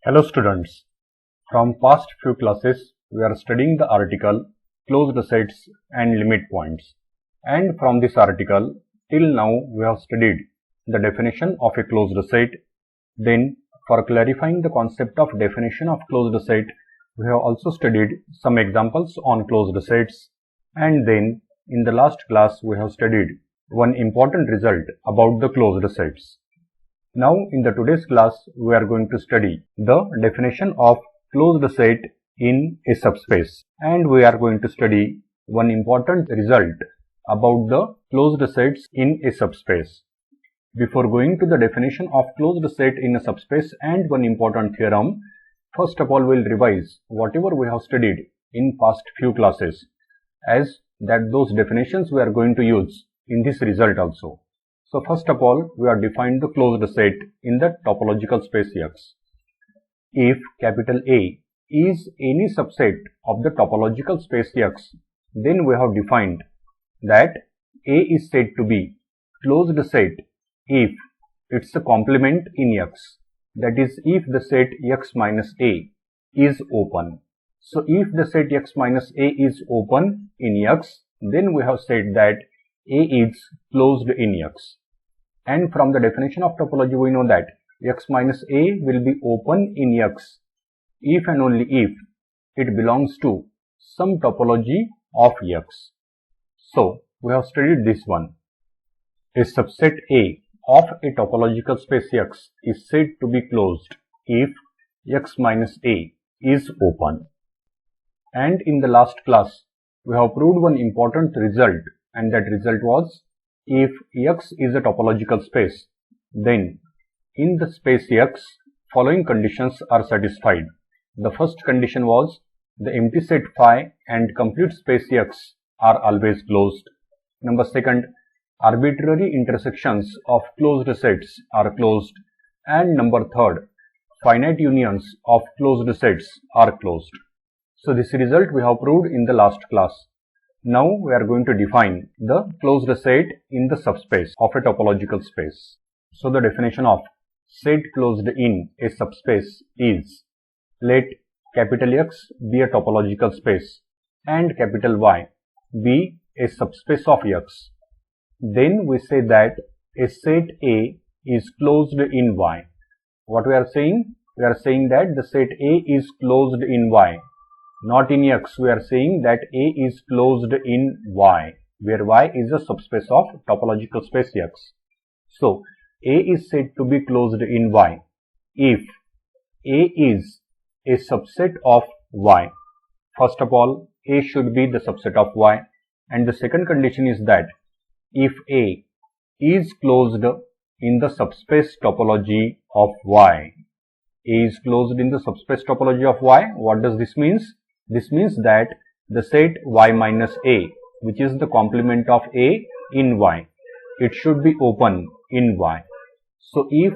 Hello students, from past few classes we are studying the article closed sets and limit points, and from this article till now we have studied the definition of a closed set. Then for clarifying the concept of definition of closed set, we have also studied some examples on closed sets, and then in the last class we have studied one important result about the closed sets. Now in the today's class we are going to study the definition of closed set in a subspace, and we are going to study one important result about the closed sets in a subspace. Before going to the definition of closed set in a subspace and one important theorem, first of all we'll revise whatever we have studied in past few classes, as that those definitions we are going to use in this result also. So first of all, we have defined the closed set in the topological space X. If capital A is any subset of the topological space X, then we have defined that A is said to be closed set if it's a complement in X. That is, if the set X minus A is open. So if the set X minus A is open in X, then we have said that A is closed in X. And from the definition of topology, we know that X minus A will be open in X if and only if it belongs to some topology of X. So, we have studied this one. A subset A of a topological space X is said to be closed if X minus A is open. And in the last class, we have proved one important result, and that result was, if X is a topological space, then in the space X, following conditions are satisfied. The first condition was, the empty set phi and complete space X are always closed. Number second, arbitrary intersections of closed sets are closed. And number third, finite unions of closed sets are closed. So this result we have proved in the last class. Now we are going to define the closed set in the subspace of a topological space. So the definition of set closed in a subspace is, let capital X be a topological space and capital Y be a subspace of X. Then we say that a set A is closed in Y. What we are saying? We are saying that the set A is closed in Y. Not in X, we are saying that A is closed in Y, where Y is a subspace of topological space X. So, A is said to be closed in Y if A is a subset of Y. First of all, A should be the subset of Y, and the second condition is that if A is closed in the subspace topology of Y. A is closed in the subspace topology of Y. What does this mean? This means that the set Y minus A, which is the complement of A in Y, it should be open in Y. So if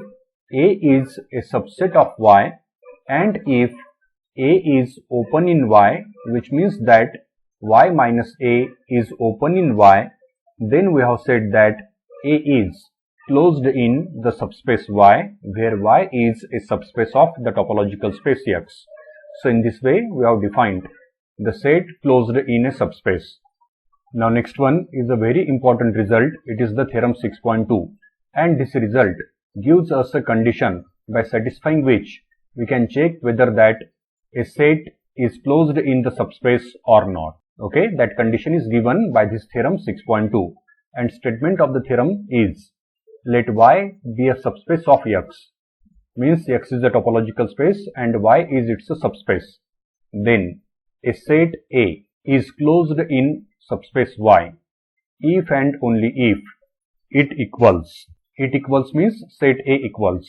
A is a subset of Y and if A is open in Y, which means that Y minus A is open in Y, then we have said that A is closed in the subspace Y, where Y is a subspace of the topological space X. So in this way we have defined the set closed in a subspace. Now next one is a very important result. It is the theorem 6.2, and this result gives us a condition by satisfying which we can check whether that a set is closed in the subspace or not. Okay, that condition is given by this theorem 6.2, and statement of the theorem is, let Y be a subspace of X. Means X is a topological space and Y is its a subspace. Then a set A is closed in subspace Y if and only if it equals. It equals means set A equals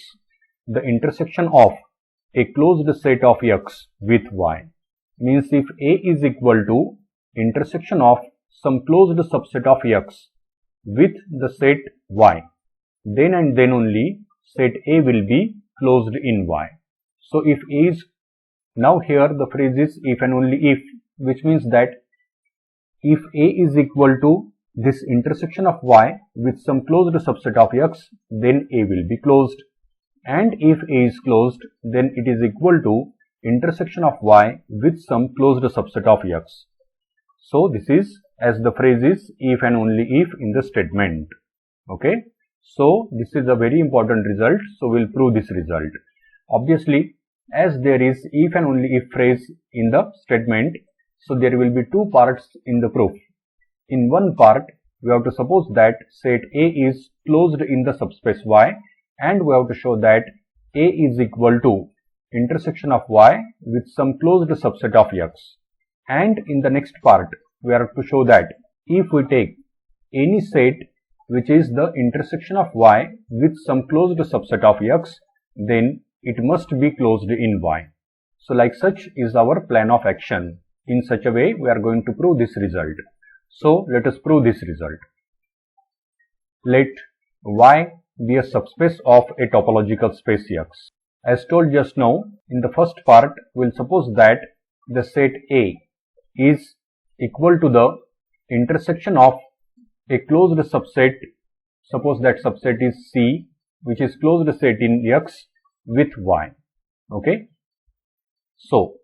the intersection of a closed set of X with Y. Means if A is equal to intersection of some closed subset of X with the set Y, then and then only set A will be closed in Y. So if A is, now here the phrase is if and only if, which means that if A is equal to this intersection of Y with some closed subset of X, then A will be closed. and if A is closed, then it is equal to intersection of Y with some closed subset of X. So this is, as the phrase is, if and only if in the statement. Okay. So this is a very important result. So we'll prove this result. Obviously, as there is if and only if phrase in the statement, so there will be two parts in the proof. In one part, we have to suppose that set A is closed in the subspace Y, and we have to show that A is equal to intersection of Y with some closed subset of X. And in the next part, we have to show that if we take any set which is the intersection of Y with some closed subset of X, then it must be closed in Y. So like such is our plan of action. In such a way, we are going to prove this result. So let us prove this result. Let Y be a subspace of a topological space X. As told just now, in the first part, we will suppose that the set A is equal to the intersection of a closed subset. Suppose that subset is C, which is closed set in X with Y. Okay. So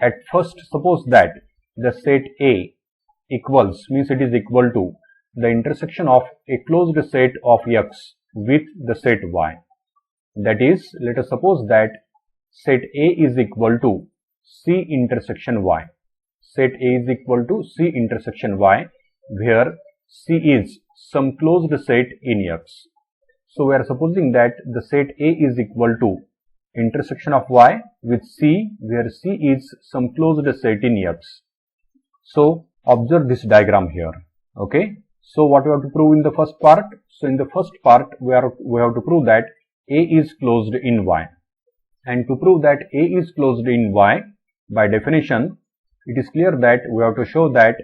at first, suppose that the set A equals, means it is equal to the intersection of a closed set of X with the set Y. That is, let us suppose that set A is equal to C intersection Y. Set A is equal to C intersection Y, where C is some closed set in X. So we are supposing that the set A is equal to intersection of Y with C, where C is some closed set in X. So observe this diagram here. Okay. So what we have to prove in the first part? So in the first part, we have to prove that A is closed in Y. And to prove that A is closed in Y, by definition, it is clear that we have to show that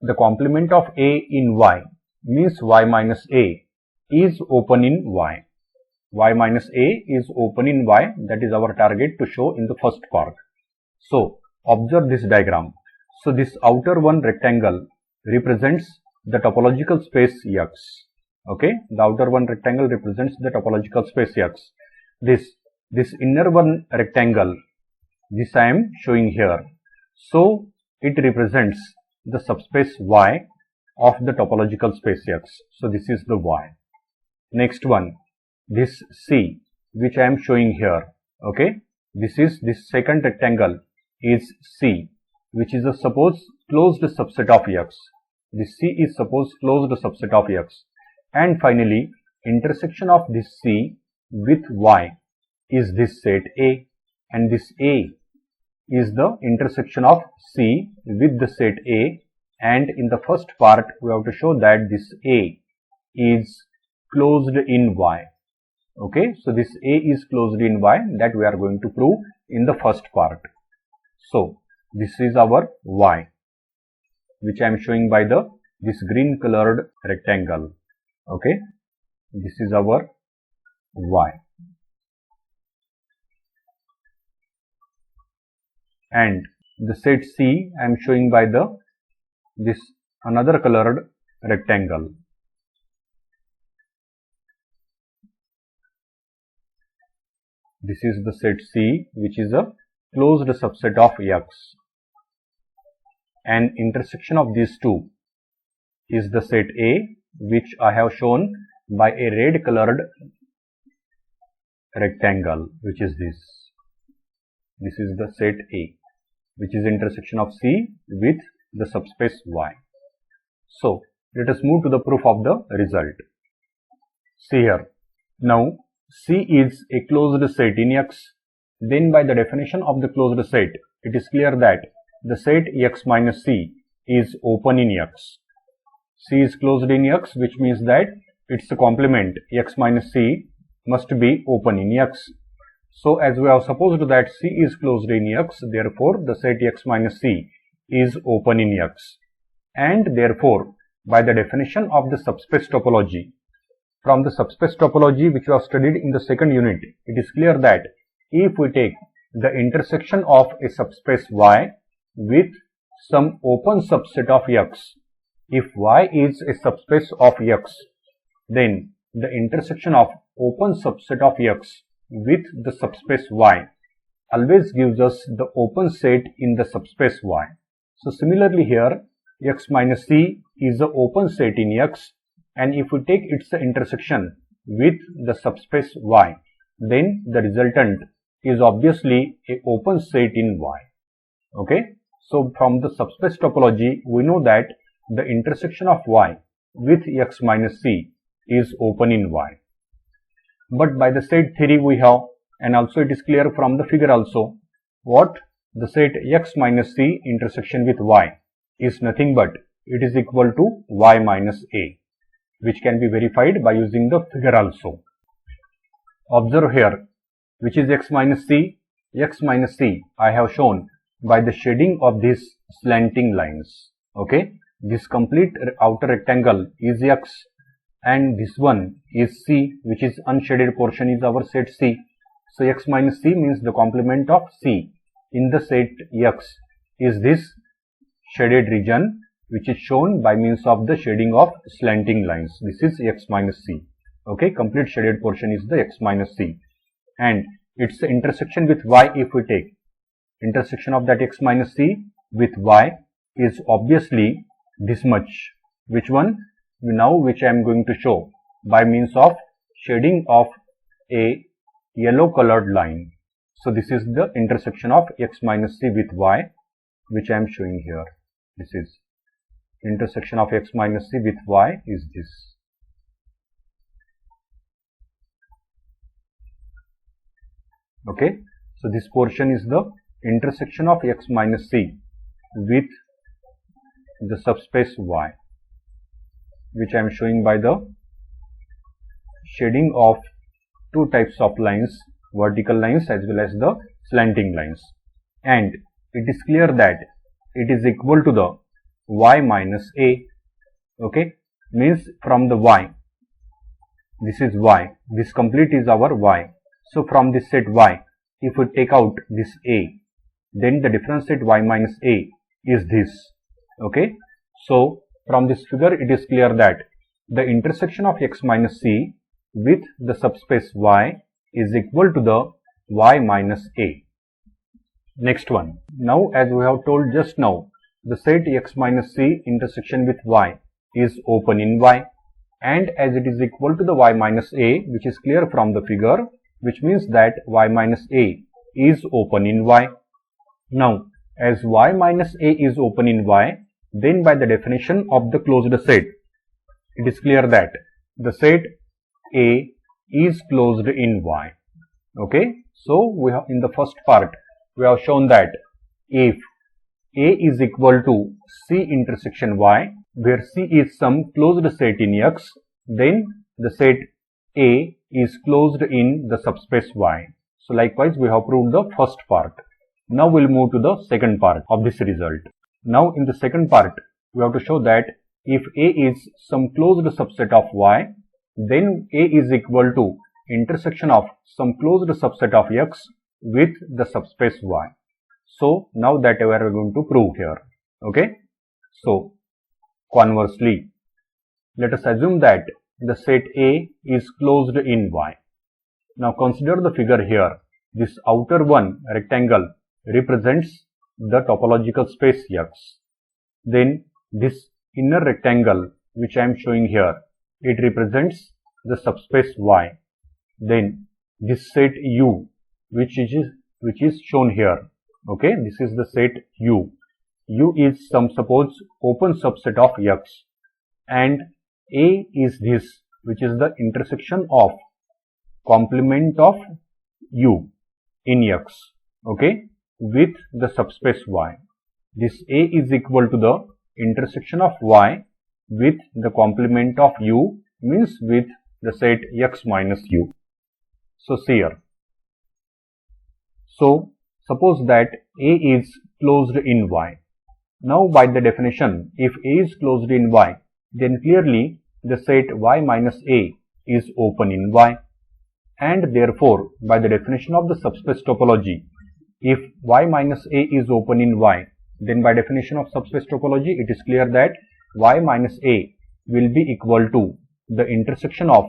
the complement of A in Y, means Y minus A, is open in Y. Y minus A is open in Y. That is our target to show in the first part. So observe this diagram. So this outer one rectangle represents the topological space X. Okay, the outer one rectangle represents the topological space X. This inner one rectangle, this I am showing here. So it represents the subspace Y of the topological space X. So this is the Y. Next one, this C, which I am showing here. Okay, this second rectangle is C, which is a suppose closed subset of X. This C is suppose closed subset of X. And finally, intersection of this C with Y is this set A, and this A is the intersection of C with the set A. And in the first part, we have to show that this A is closed in Y. Okay, so this A is closed in Y, that we are going to prove in the first part. So this is our Y, which I am showing by this green colored rectangle. Okay, this is our Y. And the set C I am showing by this another colored rectangle. This is the set C, which is a closed subset of X. And intersection of these two is the set A, which I have shown by a red colored rectangle, which is this. This is the set A, which is intersection of C with the subspace Y. So let us move to the proof of the result. See here. Now C is a closed set in X. Then by the definition of the closed set, it is clear that the set X minus C is open in X. C is closed in X, which means that its complement X minus C must be open in X. So as we have supposed that C is closed in X, therefore the set X minus C is open in X. And therefore, by the definition of the subspace topology, from the subspace topology which we have studied in the second unit, it is clear that if we take the intersection of a subspace Y with some open subset of X, if Y is a subspace of X, then the intersection of open subset of X with the subspace y always gives us the open set in the subspace y. So similarly here, x minus c is the open set in X, and if we take its intersection with the subspace y, then the resultant is obviously a open set in Y. Okay, so from the subspace topology, we know that the intersection of Y with x minus c is open in Y. But by the set theory we have, and also it is clear from the figure also, what the set x minus c intersection with Y is nothing but it is equal to y minus a, which can be verified by using the figure also. Observe here, which is x minus c. X minus c I have shown by the shading of these slanting lines. Okay, this complete outer rectangle is x, and this one is c, which is unshaded portion is our set C. So x minus c means the complement of c in the set X is this shaded region, which is shown by means of the shading of slanting lines. This is x minus c. Okay, complete shaded portion is the x minus c, and its intersection with y, if we take intersection of that x minus c with y, is obviously this much. Which one? Now which I am going to show by means of shading of a yellow colored line. So this is the intersection of x minus c with y, which I am showing here. This is intersection of x minus c with y is this. Okay, so this portion is the intersection of x minus c with the subspace y, which I am showing by the shading of two types of lines, vertical lines as well as the slanting lines, and it is clear that it is equal to the y minus a. Okay, means from the y, this is y, this complete is our y. So from this set y, if we take out this a, then the difference set y minus a is this. Okay, so from this figure it is clear that the intersection of x minus c with the subspace y is equal to the y minus a. Next one. Now as we have told just now, the set x minus c intersection with y is open in Y, and as it is equal to the y minus a, which is clear from the figure, which means that y minus a is open in Y. Now as y minus a is open in Y, then by the definition of the closed set, it is clear that the set A is closed in Y. Okay, so we have in the first part we have shown that if A is equal to C intersection Y, where C is some closed set in X, then the set A is closed in the subspace Y. So likewise we have proved the first part. Now we will move to the second part of this result. Now in the second part we have to show that if A is some closed subset of Y, then A is equal to intersection of some closed subset of X with the subspace Y. So now that we are going to prove here. Okay, so conversely, let us assume that the set A is closed in Y. Now consider the figure here. This outer one rectangle represents the topological space X. Then this inner rectangle, which I am showing here, it represents the subspace Y. Then this set U, which is shown here. Okay, this is the set U. U is some suppose open subset of X, and A is this, which is the intersection of complement of U in X. Okay, with the subspace Y. This A is equal to the intersection of Y with the complement of U, means with the set X minus U. So see here. So suppose that A is closed in Y. Now by the definition, if A is closed in Y, then clearly the set Y minus A is open in Y, and therefore by the definition of the subspace topology, if Y minus A is open in Y, then by definition of subspace topology it is clear that Y minus A will be equal to the intersection of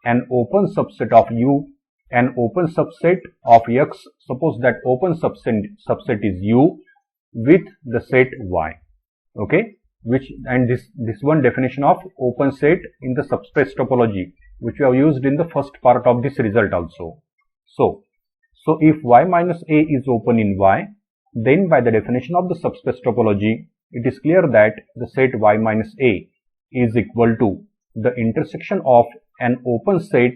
an open subset of U an open subset of X, suppose that open subset is U with the set Y. Okay, this one definition of open set in the subspace topology, which we have used in the first part of this result also. So if Y minus A is open in Y, then by the definition of the subspace topology, it is clear that the set Y minus A is equal to the intersection of an open set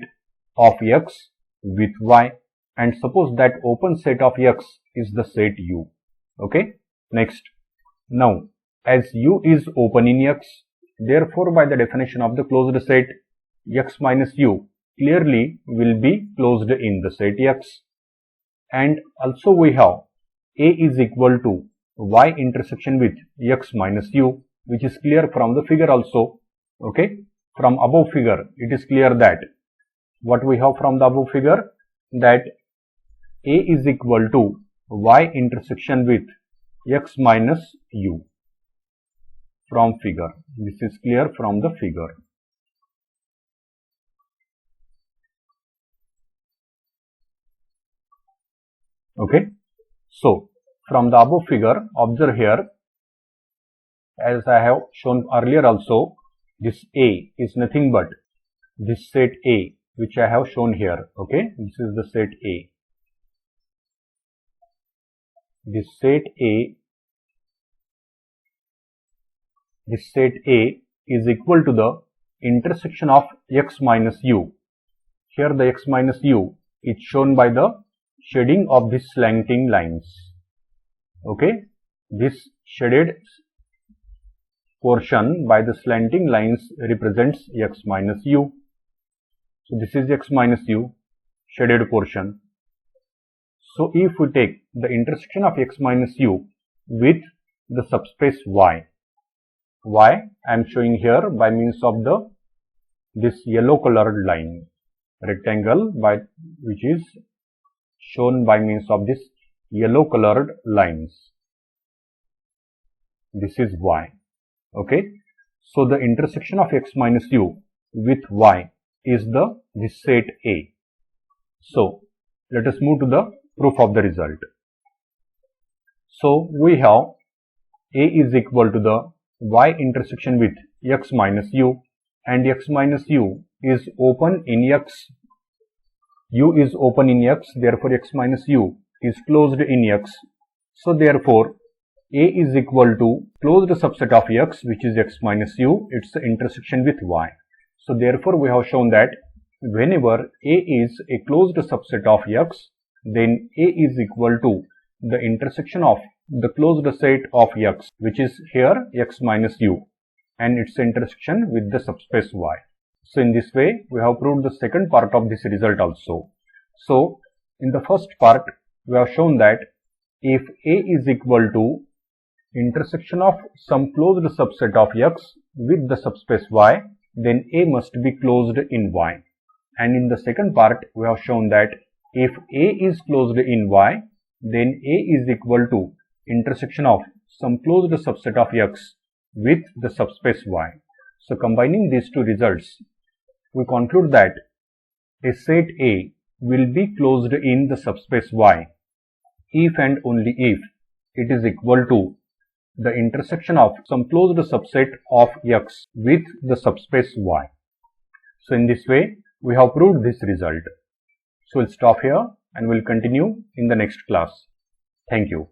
of X with Y, and suppose that open set of X is the set U. Okay, next, now as U is open in X, therefore by the definition of the closed set, X minus U clearly will be closed in the set X, and also we have A is equal to Y intersection with X minus U, which is clear from the figure also. Okay, from above figure it is clear that what we have from the above figure, that A is equal to Y intersection with X minus U from figure. This is clear from the figure. Okay, so from the above figure, observe here, as I have shown earlier also, this A is nothing but this set A, which I have shown here. Okay, this is the set A. This set A is equal to the intersection of X minus U. Here the X minus U is shown by the shading of these slanting lines. Okay, this shaded portion by the slanting lines represents X minus U. So this is X minus U, shaded portion. So if we take the intersection of X minus U with the subspace Y I am showing here by means of this yellow colored line rectangle, which is shown by means of this yellow colored lines. This is Y. Okay, so the intersection of X minus U with Y is this set A. So let us move to the proof of the result. So we have A is equal to the Y intersection with X minus U, and X minus U is open in X. U is open in X, therefore X minus U is closed in X. So therefore A is equal to closed subset of X, which is X minus U, its intersection with Y. So therefore we have shown that whenever A is a closed subset of X, then A is equal to the intersection of the closed set of X, which is here X minus U, and its intersection with the subspace Y. So in this way we have proved the second part of this result also. So in the first part we have shown that if A is equal to intersection of some closed subset of X with the subspace Y, then A must be closed in Y. And in the second part we have shown that if A is closed in Y, then A is equal to intersection of some closed subset of X with the subspace Y. So combining these two results, we conclude that a set A will be closed in the subspace Y if and only if it is equal to the intersection of some closed subset of X with the subspace Y. So in this way we have proved this result. So we'll stop here and we'll continue in the next class. Thank you.